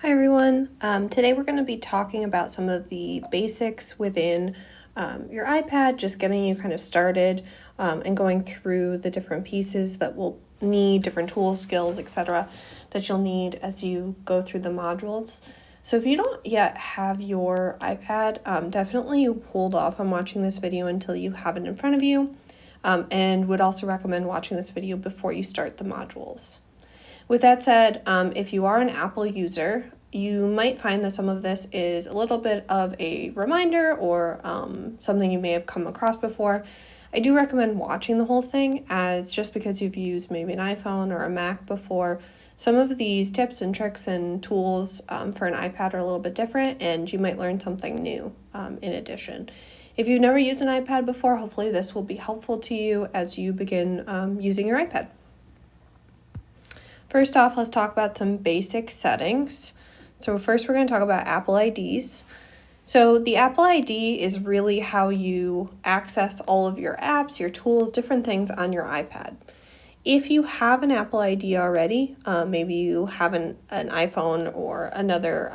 Hi everyone. Today we're going to be talking about some of the basics within your iPad, just getting you kind of started and going through the different pieces that we'll need, different tools, skills, etc. that you'll need as you go through the modules. So if you don't yet have your iPad, definitely hold off on watching this video until you have it in front of you, and would also recommend watching this video before you start the modules. With that said, if you are an Apple user, you might find that some of this is a little bit of a reminder or something you may have come across before. I do recommend watching the whole thing, as just because you've used maybe an iPhone or a Mac before, some of these tips and tricks and tools for an iPad are a little bit different, and you might learn something new in addition. If you've never used an iPad before, hopefully this will be helpful to you as you begin using your iPad. First off, let's talk about some basic settings. So first we're going to talk about Apple IDs. So the Apple ID is really how you access all of your apps, your tools, different things on your iPad. If you have an Apple ID already, maybe you have an iPhone or another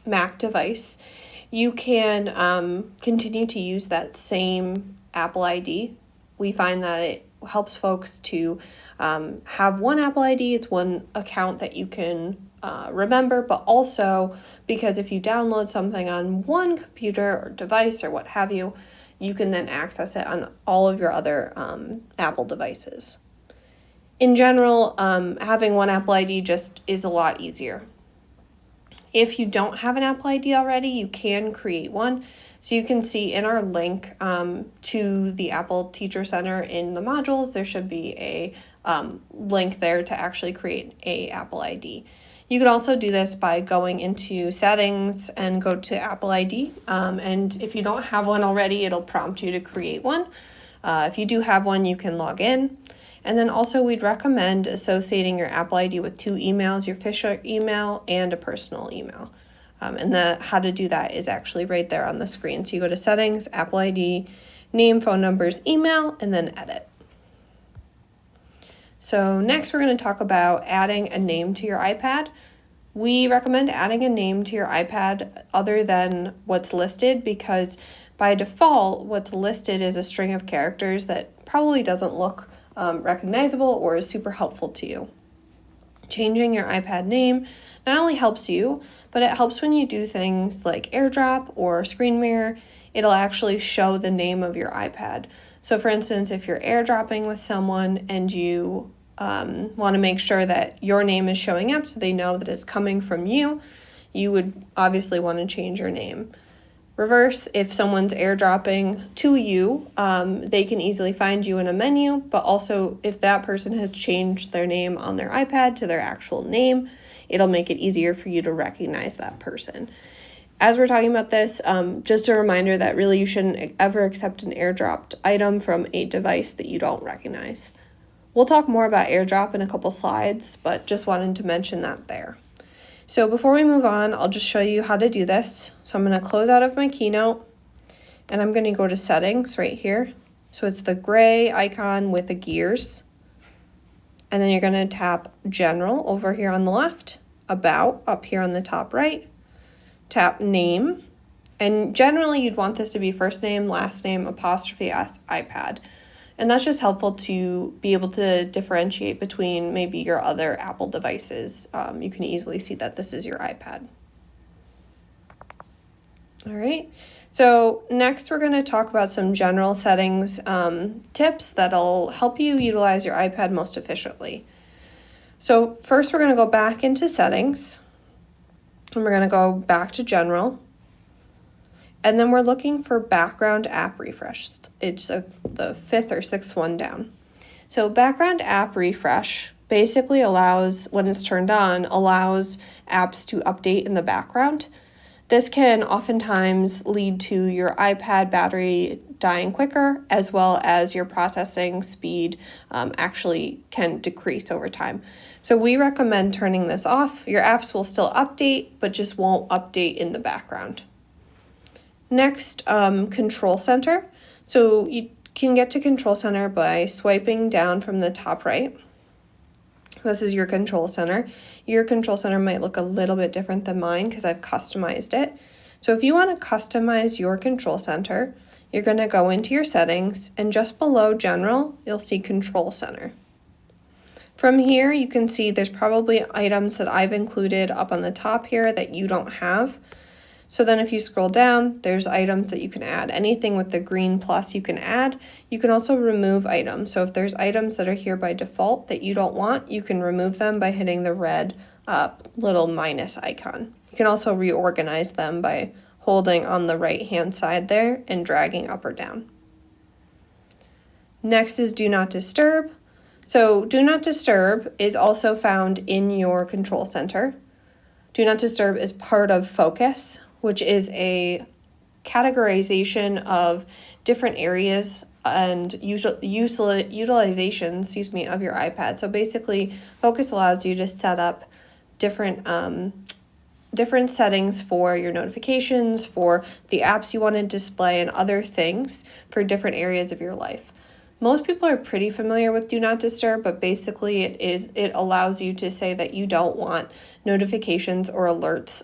Mac device, you can continue to use that same Apple ID. We find that it helps folks to have one Apple ID. It's one account that you can remember, but also because if you download something on one computer or device or what have you, you can then access it on all of your other Apple devices. In general, having one Apple ID just is a lot easier. If you don't have an Apple ID already, you can create one. So you can see in our link to the Apple Teacher Center in the modules, there should be a link there to actually create a Apple ID. You can also do this by going into settings and go to Apple ID. And if you don't have one already, it'll prompt you to create one. If you do have one, you can log in. And then also we'd recommend associating your Apple ID with two emails, your IFisher email and a personal email. And how to do that is actually right there on the screen. So you go to settings, Apple ID, name, phone numbers, email, and then edit. So next we're going to talk about adding a name to your iPad. We recommend adding a name to your iPad other than what's listed, because by default, what's listed is a string of characters that probably doesn't look recognizable or is super helpful to you. Changing your iPad name not only helps you, but it helps when you do things like Airdrop or Screen Mirror. It'll actually show the name of your iPad. So for instance, if you're airdropping with someone and you want to make sure that your name is showing up so they know that it's coming from you, you would obviously want to change your name. Reverse, if someone's airdropping to you, they can easily find you in a menu, but also if that person has changed their name on their iPad to their actual name, it'll make it easier for you to recognize that person. As we're talking about this, just a reminder that really you shouldn't ever accept an airdropped item from a device that you don't recognize. We'll talk more about airdrop in a couple slides, but just wanted to mention that there. So before we move on, I'll just show you how to do this. So I'm going to close out of my Keynote, and I'm going to go to settings right here. So it's the gray icon with the gears. And then you're going to tap general over here on the left, about up here on the top right, tap name. And generally you'd want this to be first name, last name, apostrophe S, iPad. And that's just helpful to be able to differentiate between maybe your other Apple devices. You can easily see that this is your iPad. All right, so next we're going to talk about some general settings tips that'll help you utilize your iPad most efficiently. So first we're going to go back into settings, and we're going to go back to general. And then we're looking for background app refresh. It's the fifth or sixth one down. So background app refresh basically allows, when it's turned on, allows apps to update in the background. This can oftentimes lead to your iPad battery dying quicker, as well as your processing speed actually can decrease over time. So we recommend turning this off. Your apps will still update, but just won't update in the background. Next, Control Center. So you can get to Control Center by swiping down from the top right. This is your control center. Your control center might look a little bit different than mine because I've customized it. So if you want to customize your control center, you're going to go into your settings, and just below general, you'll see control center. From here, you can see there's probably items that I've included up on the top here that you don't have. So then if you scroll down, there's items that you can add. Anything with the green plus you can add. You can also remove items. So if there's items that are here by default that you don't want, you can remove them by hitting the red little minus icon. You can also reorganize them by holding on the right hand side there and dragging up or down. Next is Do Not Disturb. So Do Not Disturb is also found in your control center. Do Not Disturb is part of Focus, which is a categorization of different areas and utilization, of your iPad. So basically, Focus allows you to set up different settings for your notifications, for the apps you want to display, and other things for different areas of your life. Most people are pretty familiar with Do Not Disturb, but basically it allows you to say that you don't want notifications or alerts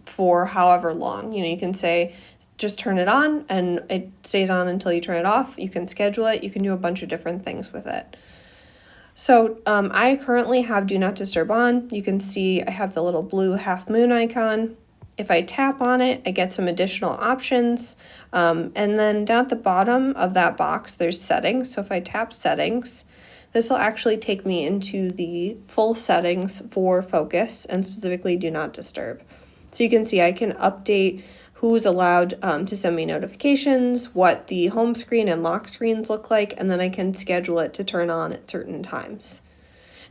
for however long. You can say just turn it on and it stays on until you turn it off. You can schedule it. You can do a bunch of different things with it. So I currently have Do Not Disturb on. You can see I have the little blue half moon icon. If I tap on it, I get some additional options. And then down at the bottom of that box, there's settings. So if I tap settings, this will actually take me into the full settings for Focus and specifically Do Not Disturb. So you can see I can update who's allowed to send me notifications, what the home screen and lock screens look like, and then I can schedule it to turn on at certain times.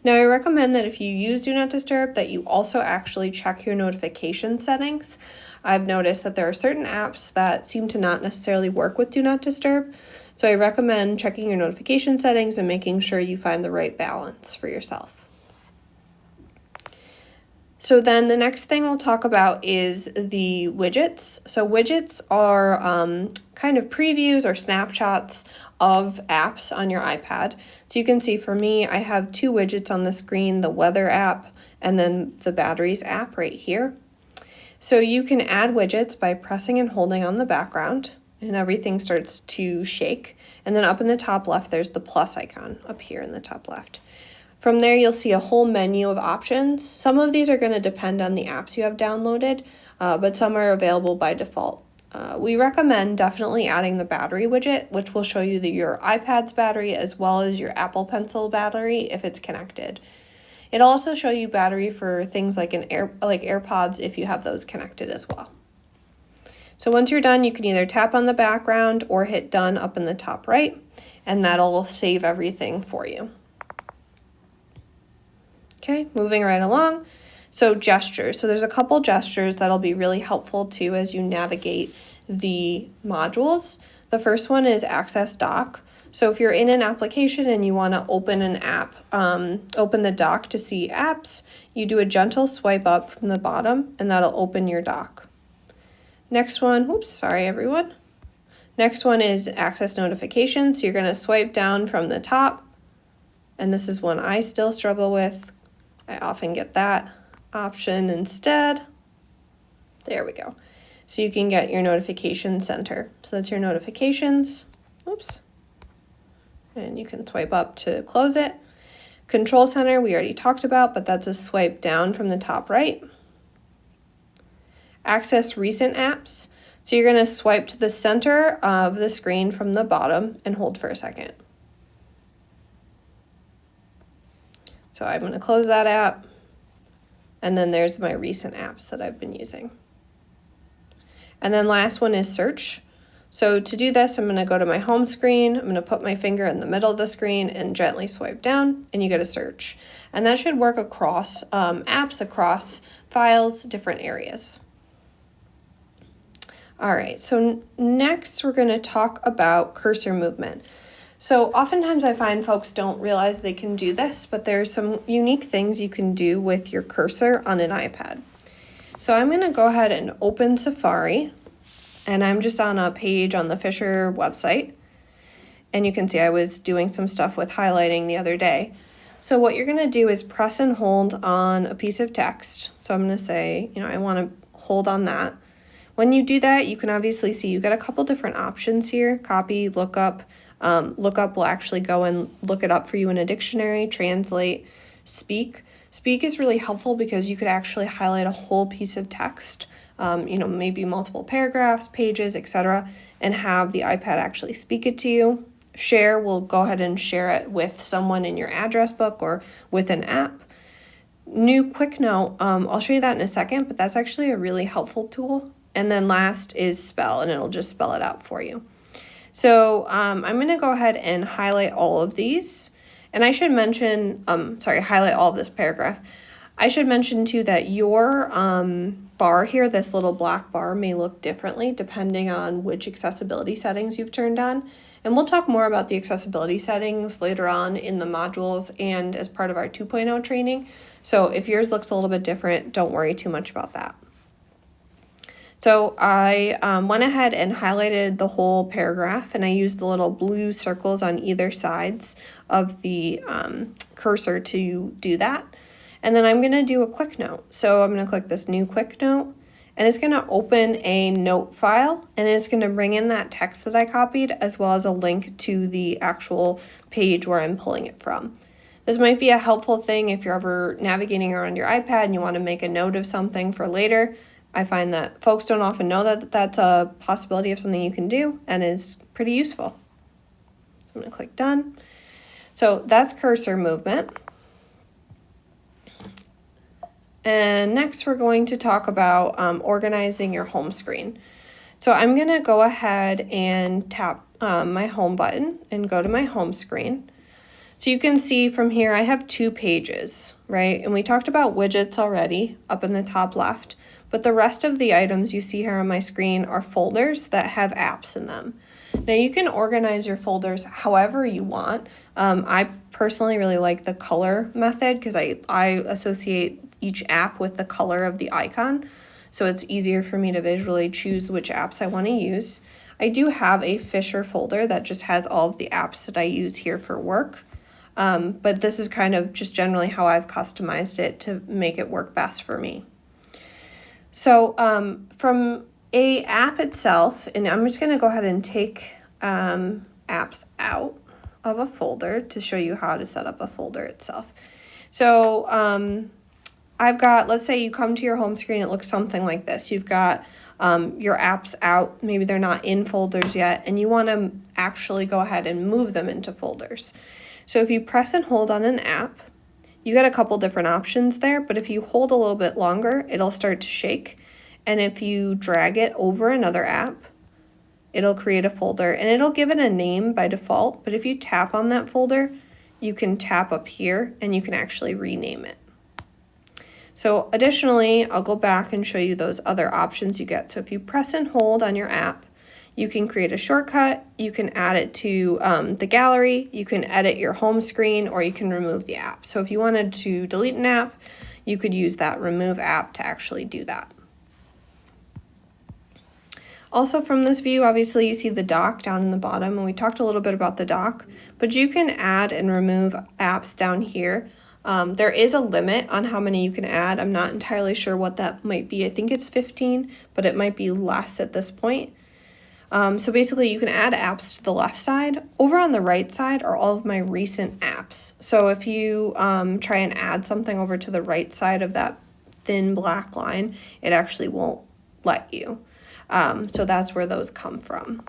Now, I recommend that if you use Do Not Disturb, that you also actually check your notification settings. I've noticed that there are certain apps that seem to not necessarily work with Do Not Disturb, so I recommend checking your notification settings and making sure you find the right balance for yourself. So then the next thing we'll talk about is the widgets. So widgets are kind of previews or snapshots of apps on your iPad. So you can see for me, I have two widgets on the screen, the weather app and then the batteries app right here. So you can add widgets by pressing and holding on the background and everything starts to shake. And then up in the top left, there's the plus icon up here in the top left. From there, you'll see a whole menu of options. Some of these are going to depend on the apps you have downloaded, but some are available by default. We recommend definitely adding the battery widget, which will show you your iPad's battery as well as your Apple Pencil battery if it's connected. It'll also show you battery for things like AirPods if you have those connected as well. So once you're done, you can either tap on the background or hit done up in the top right, and that'll save everything for you. Okay, moving right along. So gestures. So there's a couple gestures that'll be really helpful too as you navigate the modules. The first one is access dock. So if you're in an application and you want to open an app, open the dock to see apps, you do a gentle swipe up from the bottom and that'll open your dock. Next one, oops, sorry everyone. Next one is access notifications. So you're going to swipe down from the top, and this is one I still struggle with. I often get that option instead. There we go. So you can get your notification center. So that's your notifications. Oops. And you can swipe up to close it. Control center we already talked about, but that's a swipe down from the top right. Access recent apps. So you're going to swipe to the center of the screen from the bottom and hold for a second. So I'm going to close that app, and then there's my recent apps that I've been using. And then last one is search. So to do this, I'm going to go to my home screen, I'm going to put my finger in the middle of the screen and gently swipe down, and you get a search. And that should work across apps, across files, different areas. All right, so next we're going to talk about cursor movement. So oftentimes I find folks don't realize they can do this, but there's some unique things you can do with your cursor on an iPad. So I'm going to go ahead and open Safari, and I'm just on a page on the IFisher website. And you can see I was doing some stuff with highlighting the other day. So what you're going to do is press and hold on a piece of text. So I'm going to say, I want to hold on that. When you do that, you can obviously see you got a couple different options here: copy, lookup. Lookup will actually go and look it up for you in a dictionary. Translate, speak. Speak is really helpful because you could actually highlight a whole piece of text, maybe multiple paragraphs, pages, etc., and have the iPad actually speak it to you. Share will go ahead and share it with someone in your address book or with an app. New quick note, I'll show you that in a second, but that's actually a really helpful tool. And then last is spell, and it'll just spell it out for you. So I'm going to go ahead and highlight all of these. And I should mention, highlight all of this paragraph. I should mention too that your bar here, this little black bar, may look differently depending on which accessibility settings you've turned on. And we'll talk more about the accessibility settings later on in the modules and as part of our 2.0 training. So if yours looks a little bit different, don't worry too much about that. So I went ahead and highlighted the whole paragraph, and I used the little blue circles on either sides of the cursor to do that. And then I'm going to do a quick note. So I'm going to click this new quick note, and it's going to open a note file, and it's going to bring in that text that I copied as well as a link to the actual page where I'm pulling it from. This might be a helpful thing if you're ever navigating around your iPad and you want to make a note of something for later. I find that folks don't often know that that's a possibility of something you can do and is pretty useful. I'm going to click done. So that's cursor movement. And next we're going to talk about organizing your home screen. So I'm going to go ahead and tap my home button and go to my home screen. So you can see from here I have 2 pages, right? And we talked about widgets already up in the top left. But the rest of the items you see here on my screen are folders that have apps in them. Now you can organize your folders however you want. I personally really like the color method because I associate each app with the color of the icon. So it's easier for me to visually choose which apps I want to use. I do have a IFisher folder that just has all of the apps that I use here for work. But this is kind of just generally how I've customized it to make it work best for me. So from a app itself, and I'm just going to go ahead and take apps out of a folder to show you how to set up a folder itself. So I've got, let's say you come to your home screen, it looks something like this. You've got your apps out, maybe they're not in folders yet, and you want to actually go ahead and move them into folders. So if you press and hold on an app, you get a couple different options there, but if you hold a little bit longer, it'll start to shake. And if you drag it over another app, it'll create a folder and it'll give it a name by default. But if you tap on that folder, you can tap up here and you can actually rename it. So additionally, I'll go back and show you those other options you get. So if you press and hold on your app, you can create a shortcut, you can add it to the gallery, you can edit your home screen, or you can remove the app. So if you wanted to delete an app, you could use that remove app to actually do that. Also from this view, obviously you see the dock down in the bottom, and we talked a little bit about the dock, but you can add and remove apps down here. There is a limit on how many you can add. I'm not entirely sure what that might be. I think it's 15, but it might be less at this point. So basically you can add apps to the left side. Over on the right side are all of my recent apps. So if you try and add something over to the right side of that thin black line, it actually won't let you. So that's where those come from.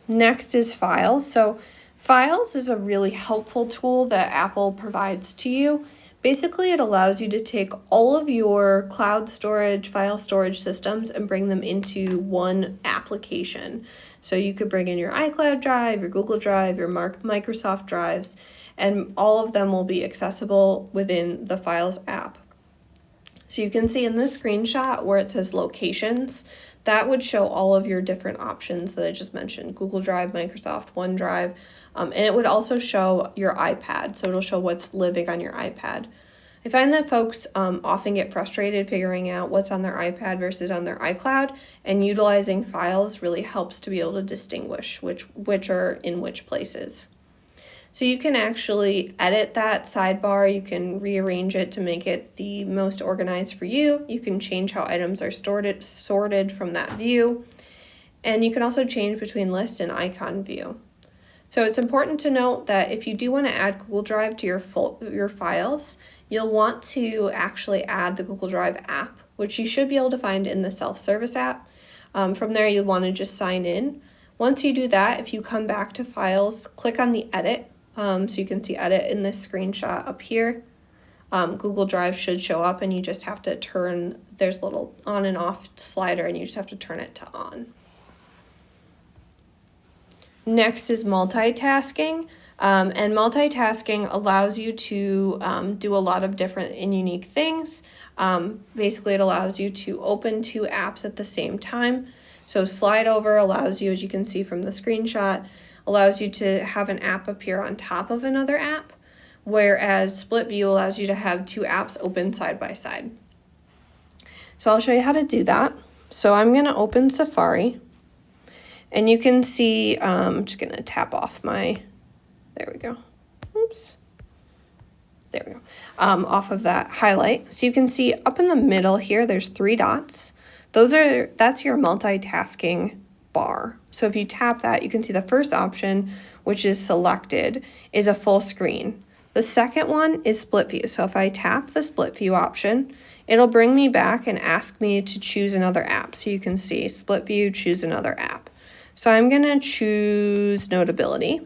Next is Files. So Files is a really helpful tool that Apple provides to you. Basically, it allows you to take all of your cloud storage, file storage systems and bring them into one application. So you could bring in your iCloud drive, your Google Drive, your Microsoft drives, and all of them will be accessible within the Files app. So you can see in this screenshot where it says locations, that would show all of your different options that I just mentioned: Google Drive, Microsoft, OneDrive, and it would also show your iPad, so it'll show what's living on your iPad. I find that folks often get frustrated figuring out what's on their iPad versus on their iCloud, and utilizing Files really helps to be able to distinguish which are in which places. So you can actually edit that sidebar. You can rearrange it to make it the most organized for you. You can change how items are sorted from that view. And you can also change between list and icon view. So it's important to note that if you do want to add Google Drive to your files, you'll want to actually add the Google Drive app, which you should be able to find in the self-service app. From there, you'll want to just sign in. Once you do that, if you come back to Files, click on the Edit. So you can see Edit in this screenshot up here. Google Drive should show up, and you just have to turn, there's a little on and off slider, and you just have to turn it to on. Next is multitasking. And multitasking allows you to do a lot of different and unique things. Basically, it allows you to open two apps at the same time. So slide over allows you, as you can see from the screenshot, allows you to have an app appear on top of another app, whereas split view allows you to have two apps open side by side. So I'll show you how to do that. So I'm going to open Safari, and you can see, I'm just going to tap off my, there we go. Oops. There we go. Off of that highlight. So you can see up in the middle here, there's 3 dots. That's your multitasking bar. So if you tap that, you can see the first option, which is selected, is a full screen. The second one is split view. So if I tap the split view option, it'll bring me back and ask me to choose another app. So you can see split view, choose another app. So I'm gonna choose Notability,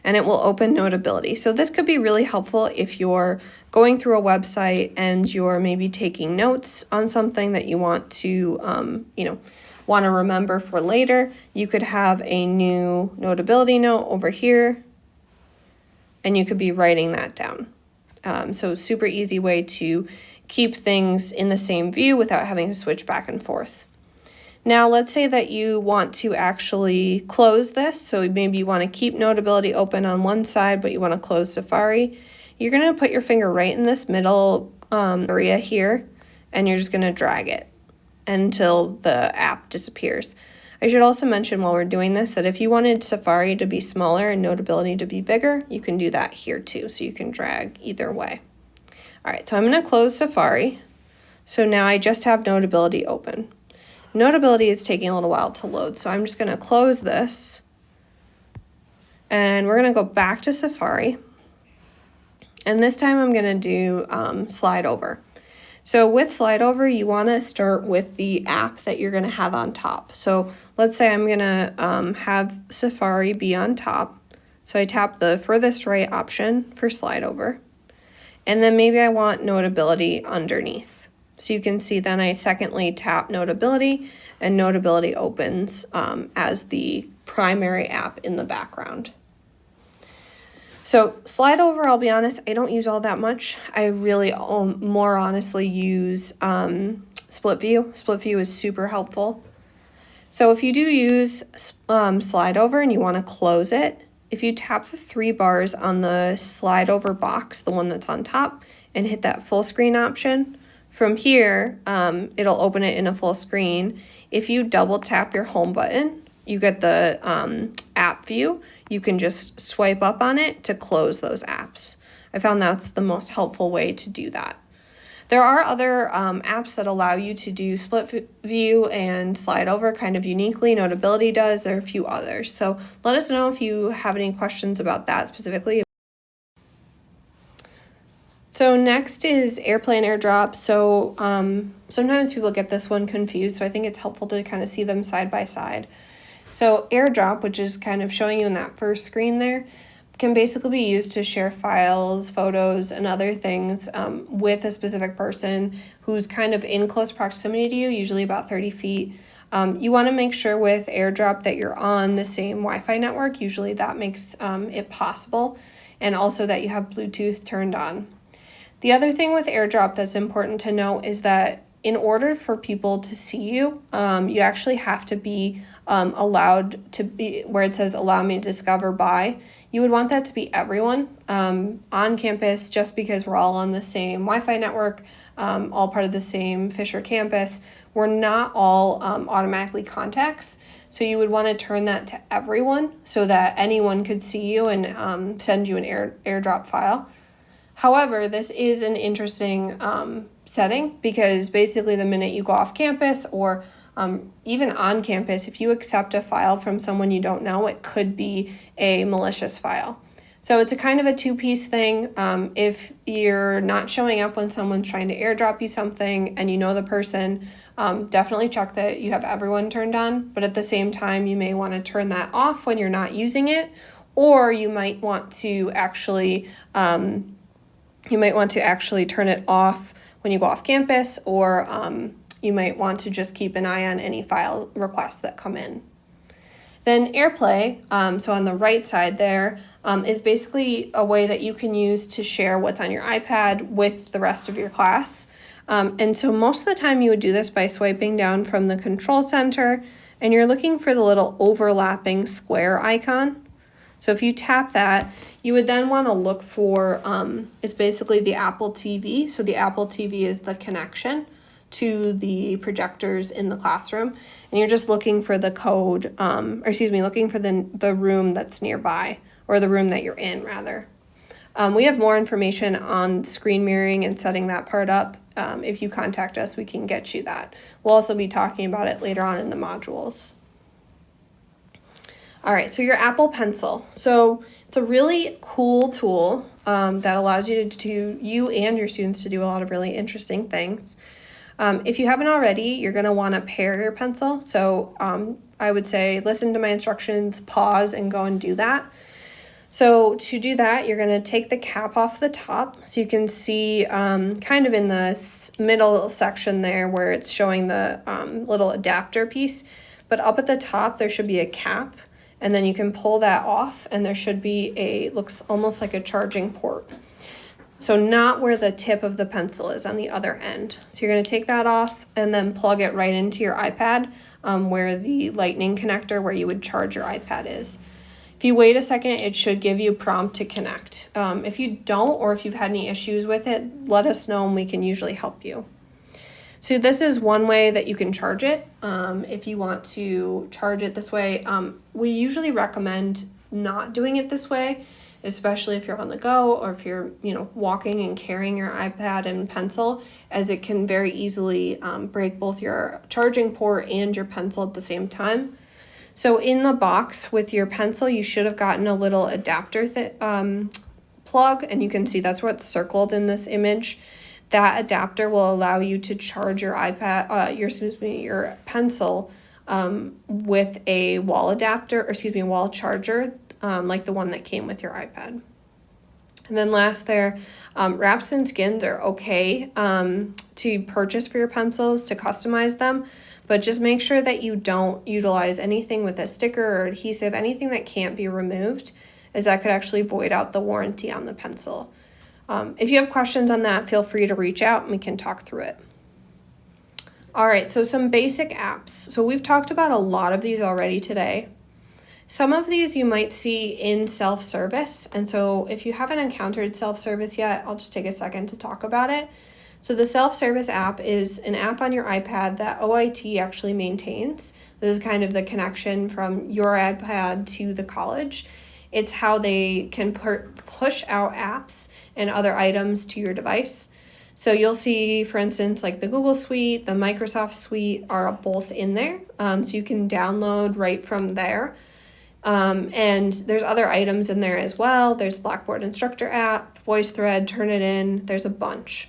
and it will open Notability. So this could be really helpful if you're going through a website and you're maybe taking notes on something that you want to, want to remember for later. You could have a new Notability note over here, and you could be writing that down. So super easy way to keep things in the same view without having to switch back and forth. Now, let's say that you want to actually close this. So maybe you want to keep Notability open on one side, but you want to close Safari. You're going to put your finger right in this middle area here, and you're just going to drag it until the app disappears. I should also mention while we're doing this that if you wanted Safari to be smaller and Notability to be bigger, you can do that here too. So you can drag either way. All right, so I'm going to close Safari. So now I just have Notability open. Notability is taking a little while to load, so I'm just going to close this, and we're going to go back to Safari, and this time I'm going to do slide over. So with slide over, you want to start with the app that you're going to have on top. So let's say I'm going to have Safari be on top, so I tap the furthest right option for slide over, and then maybe I want Notability underneath. So you can see then I secondly tap Notability, and Notability opens as the primary app in the background. So slide over, I'll be honest, I don't use all that much. I really more honestly use split view. Split view is super helpful. So if you do use slide over and you want to close it, if you tap the 3 bars on the slide over box, the one that's on top, and hit that full screen option, from here, it'll open it in a full screen. If you double tap your home button, you get the app view. You can just swipe up on it to close those apps. I found that's the most helpful way to do that. There are other apps that allow you to do split view and slide over kind of uniquely. Notability does. There are a few others. So let us know if you have any questions about that specifically. So next is Airplane Airdrop. So sometimes people get this one confused, so I think it's helpful to kind of see them side by side. So Airdrop, which is kind of showing you in that first screen there, can basically be used to share files, photos, and other things with a specific person who's kind of in close proximity to you, usually about 30 feet. You want to make sure with Airdrop that you're on the same Wi-Fi network. Usually that makes it possible, and also that you have Bluetooth turned on. The other thing with Airdrop that's important to note is that in order for people to see you, you actually have to be allowed to be, where it says allow me to discover by, you would want that to be everyone on campus, just because we're all on the same Wi-Fi network, all part of the same Fisher campus. We're not all automatically contacts. So you would want to turn that to everyone so that anyone could see you and send you an airdrop file. However, this is an interesting setting because basically the minute you go off campus or even on campus, if you accept a file from someone you don't know, it could be a malicious file. So it's a kind of a two-piece thing. If you're not showing up when someone's trying to airdrop you something and you know the person, definitely check that you have everyone turned on. But at the same time, you may want to turn that off when you're not using it, or you might want to actually turn it off when you go off campus, or you might want to just keep an eye on any file requests that come in. Then AirPlay, so on the right side there, is basically a way that you can use to share what's on your iPad with the rest of your class. And so most of the time you would do this by swiping down from the control center, and you're looking for the little overlapping square icon. So if you tap that, you would then want to look for, it's basically the Apple TV. So the Apple TV is the connection to the projectors in the classroom, and you're just looking for the code, looking for the room that's nearby, or the room that you're in, rather. We have more information on screen mirroring and setting that part up. If you contact us, we can get you that. We'll also be talking about it later on in the modules. All right, so your Apple Pencil. So it's a really cool tool that allows you and your students to do a lot of really interesting things. If you haven't already, you're going to want to pair your pencil. So I would say listen to my instructions, pause, and go and do that. So to do that, you're going to take the cap off the top. So you can see kind of in the middle section there where it's showing the little adapter piece. But up at the top, there should be a cap. And then you can pull that off, and there should be looks almost like a charging port. So not where the tip of the pencil is, on the other end. So you're going to take that off and then plug it right into your iPad where the lightning connector where you would charge your iPad is. If you wait a second, it should give you a prompt to connect. If you don't, or if you've had any issues with it, let us know and we can usually help you. So this is one way that you can charge it. If you want to charge it this way, we usually recommend not doing it this way, especially if you're on the go or if you're walking and carrying your iPad and pencil, as it can very easily break both your charging port and your pencil at the same time. So in the box with your pencil, you should have gotten a little adapter plug, and you can see that's what's circled in this image. That adapter will allow you to charge your your pencil with a wall wall charger, like the one that came with your iPad. And then last there, wraps and skins are okay to purchase for your pencils to customize them, but just make sure that you don't utilize anything with a sticker or adhesive, anything that can't be removed, as that could actually void out the warranty on the pencil. If you have questions on that, feel free to reach out and we can talk through it. All right, so some basic apps. So we've talked about a lot of these already today. Some of these you might see in self-service, and so if you haven't encountered self-service yet, I'll just take a second to talk about it. So the self-service app is an app on your iPad that OIT actually maintains. This is kind of the connection from your iPad to the college. It's how they can push out apps and other items to your device. So you'll see, for instance, like the Google Suite, the Microsoft Suite are both in there. So you can download right from there. And there's other items in there as well. There's Blackboard Instructor app, VoiceThread, Turnitin, there's a bunch.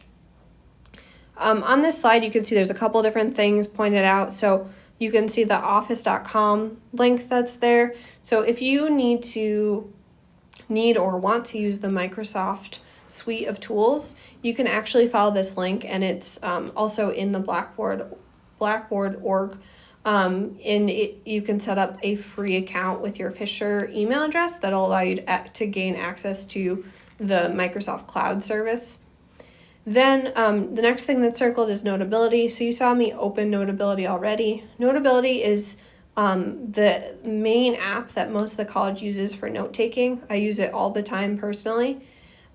On this slide, you can see there's a couple different things pointed out. So you can see the office.com link that's there. So if you need or want to use the Microsoft suite of tools, you can actually follow this link, and it's also in the Blackboard org. You can set up a free account with your IFisher email address that'll allow you to gain access to the Microsoft Cloud service. Then the next thing that's circled is Notability. So you saw me open Notability already. Notability is the main app that most of the college uses for note-taking. I use it all the time personally.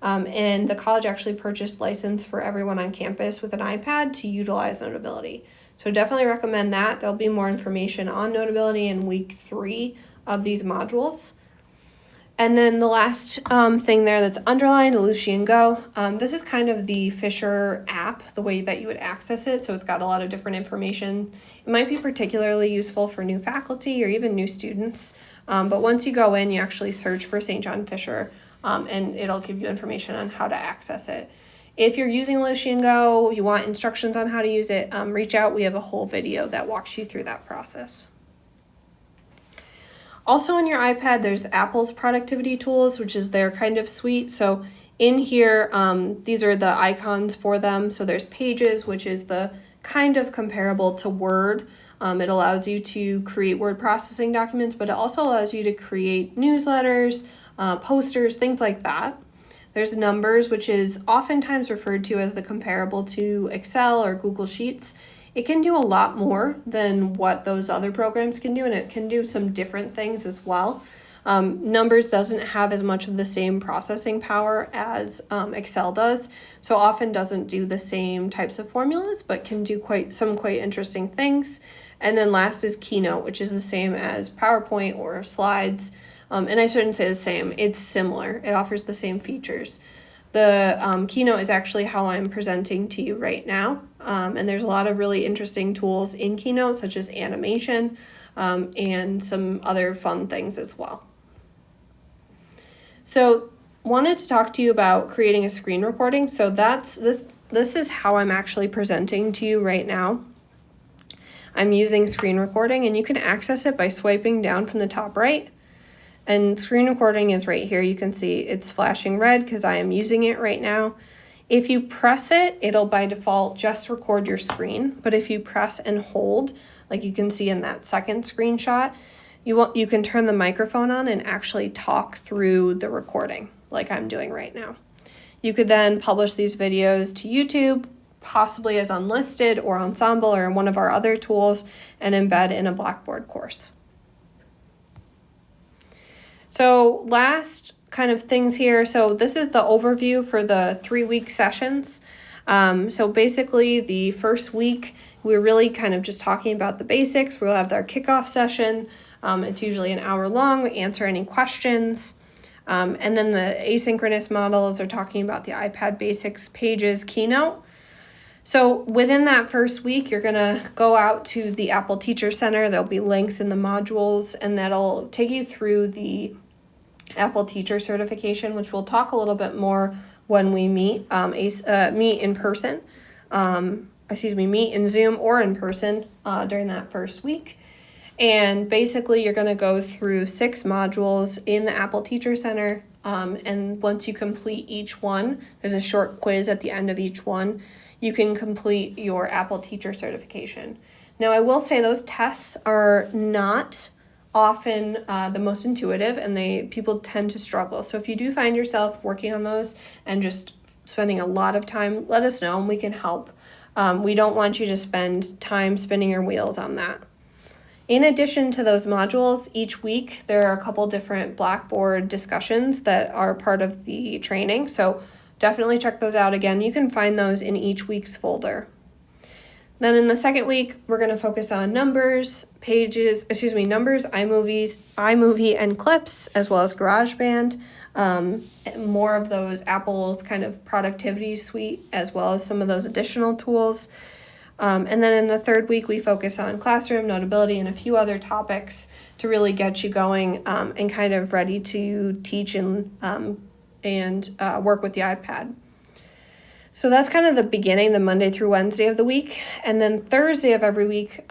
And the college actually purchased license for everyone on campus with an iPad to utilize Notability. So definitely recommend that. There'll be more information on Notability in week 3 of these modules. And then the last thing there that's underlined, Lucian Go. This is kind of the Fisher app, the way that you would access it. So it's got a lot of different information. It might be particularly useful for new faculty or even new students. But once you go in, you actually search for St. John Fisher, and it'll give you information on how to access it. If you're using Lucian Go, you want instructions on how to use it, reach out. We have a whole video that walks you through that process. Also on your iPad, there's Apple's productivity tools, which is their kind of suite. So in here, these are the icons for them. So there's Pages, which is the kind of comparable to Word. It allows you to create word processing documents, but it also allows you to create newsletters, posters, things like that. There's Numbers, which is oftentimes referred to as the comparable to Excel or Google Sheets. It can do a lot more than what those other programs can do, and it can do some different things as well. Numbers doesn't have as much of the same processing power as Excel does, so often doesn't do the same types of formulas, but can do quite interesting things. And then last is Keynote, which is the same as PowerPoint or Slides. And I shouldn't say the same, it's similar. It offers the same features. The Keynote is actually how I'm presenting to you right now. And there's a lot of really interesting tools in Keynote, such as animation and some other fun things as well. So wanted to talk to you about creating a screen recording. So this is how I'm actually presenting to you right now. I'm using screen recording, and you can access it by swiping down from the top right. And screen recording is right here. You can see it's flashing red because I am using it right now. If you press it, it'll by default just record your screen. But if you press and hold, like you can see in that second screenshot, you can turn the microphone on and actually talk through the recording like I'm doing right now. You could then publish these videos to YouTube, possibly as unlisted or Ensemble or one of our other tools, and embed in a Blackboard course. So last kind of things here. So this is the overview for the 3-week sessions. So basically the first week, we're really kind of just talking about the basics. We'll have our kickoff session. It's usually an hour long. We answer any questions. And then the asynchronous models are talking about the iPad basics, Pages, Keynote. So within that first week, you're going to go out to the Apple Teacher Center. There'll be links in the modules, and that'll take you through the Apple Teacher certification, which we'll talk a little bit more when we meet in person. Meet in Zoom or in person during that first week. And basically, you're going to go through 6 modules in the Apple Teacher Center. And once you complete each one, there's a short quiz at the end of each one. You can complete your Apple Teacher certification. Now, I will say those tests are not often the most intuitive, and people tend to struggle. So if you do find yourself working on those and just spending a lot of time, let us know and we can help. We don't want you to spend time spinning your wheels on that. In addition to those modules, each week there are a couple different Blackboard discussions that are part of the training. So definitely check those out. Again, you can find those in each week's folder. Then in the second week, we're going to focus on numbers, iMovie and Clips, as well as GarageBand. More of those Apple's kind of productivity suite, as well as some of those additional tools. And then in the third week, we focus on Classroom, Notability, and a few other topics to really get you going and kind of ready to teach and work with the iPad. So that's kind of the beginning, the Monday through Wednesday of the week. And then Thursday of every week,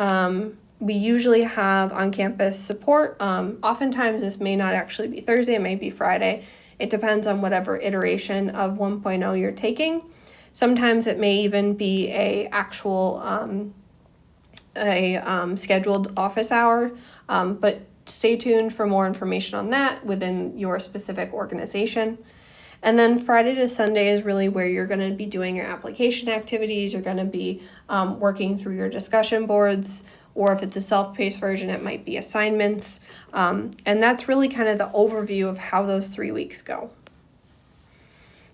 we usually have on-campus support. Oftentimes this may not actually be Thursday, it may be Friday. It depends on whatever iteration of 1.0 you're taking. Sometimes it may even be a scheduled office hour, but stay tuned for more information on that within your specific organization. And then Friday to Sunday is really where you're going to be doing your application activities. You're going to be working through your discussion boards, or if it's a self-paced version, it might be assignments. And that's really kind of the overview of how those 3 weeks go.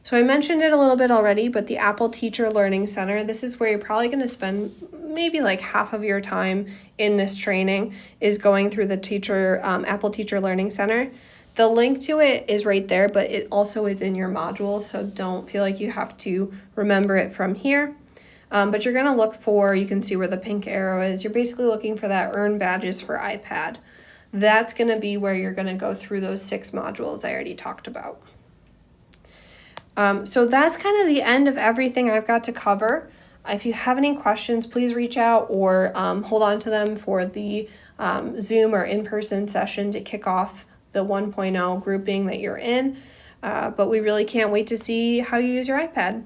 So I mentioned it a little bit already, but the Apple Teacher Learning Center, this is where you're probably going to spend maybe like half of your time in this training is going through the Apple Teacher Learning Center. The link to it is right there, but it also is in your modules, so don't feel like you have to remember it from here. But you're going to look for, you can see where the pink arrow is, you're basically looking for that Earn Badges for iPad. That's going to be where you're going to go through those 6 modules I already talked about. So that's kind of the end of everything I've got to cover. If you have any questions, please reach out or hold on to them for the Zoom or in-person session to kick off the 1.0 grouping that you're in. But we really can't wait to see how you use your iPad.